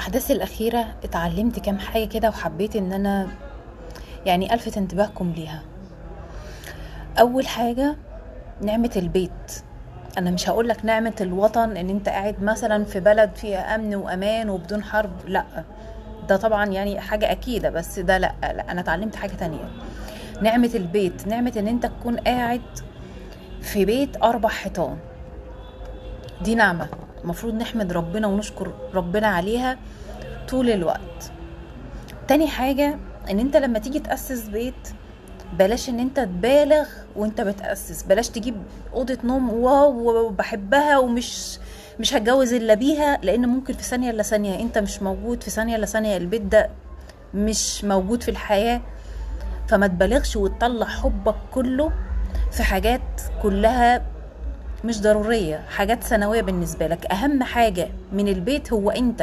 الأحداث الأخيرة اتعلمت كام حاجة كده وحبيت ان انا يعني الفت انتباهكم ليها. اول حاجة نعمة البيت. انا مش هقولك نعمة الوطن ان انت قاعد مثلا في بلد فيها امن وامان وبدون حرب، لا ده طبعا يعني حاجة اكيدة، بس ده لا انا اتعلمت حاجة تانية. نعمة البيت، نعمة ان انت تكون قاعد في بيت 4 حيطان، دي نعمة المفروض نحمد ربنا ونشكر ربنا عليها طول الوقت. تاني حاجة ان انت لما تيجي تأسس بيت بلاش ان انت تبالغ وانت بتأسس، بلاش تجيب اوضة نوم واو وبحبها ومش هتجوز الا بيها، لان ممكن في ثانية الا ثانية انت مش موجود، في ثانية الا ثانية البيت ده مش موجود في الحياة. فما تبالغش وتطلع حبك كله في حاجات كلها مش ضرورية، حاجات ثانوية بالنسبة لك. اهم حاجة من البيت هو انت.